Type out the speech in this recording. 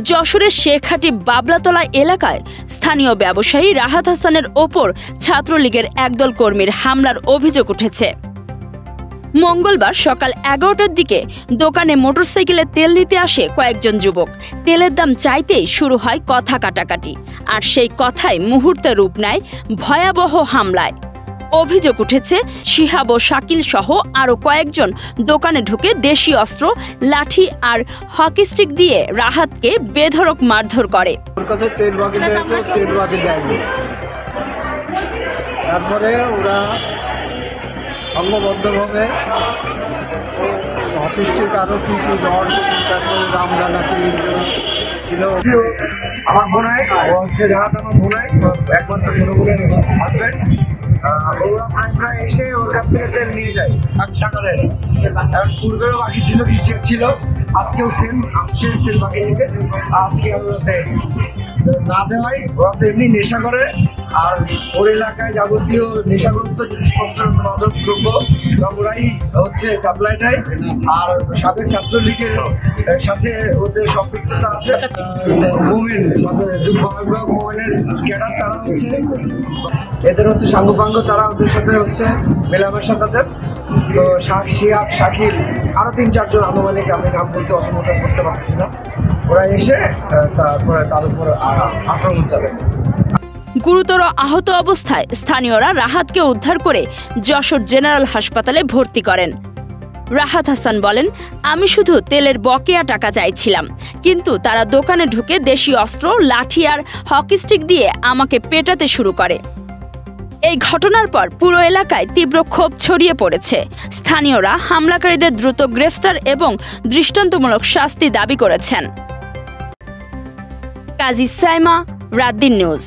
যশোরের শেখহাটি বাবলাতলা এলাকায় স্থানীয় ব্যবসায়ী রাহাত হাসানের ওপর ছাত্রলীগের একদল কর্মীর হামলার অভিযোগ উঠেছে। মঙ্গলবার সকাল 11টার দিকে দোকানে মোটরসাইকেলে তেল নিতে আসে কয়েকজন যুবক। তেলের দাম চাইতেই শুরু হয় কথা কাটাকাটি, আর সেই কথাই মুহূর্তে রূপ নেয় ভয়াবহ হামলায়। অভিযোগ উঠেছে শিহাব ও শাকিল সহ আরও কয়েকজন দোকানে ঢুকে দেশি অস্ত্র, লাঠি আর হকি স্টিক দিয়ে রাহাতকে বেধড়ক মারধর করে। তারপরে ওরা সংঘবদ্ধভাবে অফিসটির আরও কি কি জ্বর, তারপরে রামদানা ছিল। আমার বোনাই হচ্ছে রাহাত, আমার বোনাই একমাত্র ছোটো বোনের হাজব্যান্ড। ওরা প্রায় এসে ওর কাছ থেকে তেল নিয়ে যায়। আচ্ছা করে পূর্বেরও বাকি ছিল, রিজেক্ট ছিল, আজকেও সেম, আজকে তেল বাকি থেকে আজকে আমরা দেয় না দেওয়াই। ওরা তো এমনি নেশা করে, আর ওর এলাকায় যাবতীয় নেশাগ্রস্ত জিনিসপত্র, মাদক দ্রব্য ওরাই হচ্ছে সাপ্লাইটাই। আর সাবেক ছাত্রলীগের সাথে ওদের সম্পৃক্ততা আছে। মোমেন মোমেনের ক্যাডার, তারা হচ্ছে এদের হচ্ছে সাঙ্গপাঙ্গ, তারা ওদের সাথে হচ্ছে মেলামেশা তাদের। তো শিহাব, শাকিল আরও 3-4 জন আনুমানিক, আমি নাম বলতে অনুমোদন করতে পারছি না। ওরা এসে তারপরে তার উপর আক্রমণ চালায়। গুরুতর আহত অবস্থায় স্থানীয়রা রাহাতকে উদ্ধার করে যশোর জেনারেল হাসপাতালে ভর্তি করেন। রাহাত হাসান বলেন, আমি শুধু তেলের বকেয়া টাকা চাইছিলাম, কিন্তু তারা দোকানে ঢুকে দেশি অস্ত্র, লাঠি আর হকি স্টিক দিয়ে আমাকে পেটাতে শুরু করে। এই ঘটনার পর পুরো এলাকায় তীব্র ক্ষোভ ছড়িয়ে পড়েছে। স্থানীয়রা হামলাকারীদের দ্রুত গ্রেফতার এবং দৃষ্টান্তমূলক শাস্তি দাবি করেছেন। কাজী সাইমা, রাত দিন নিউজ।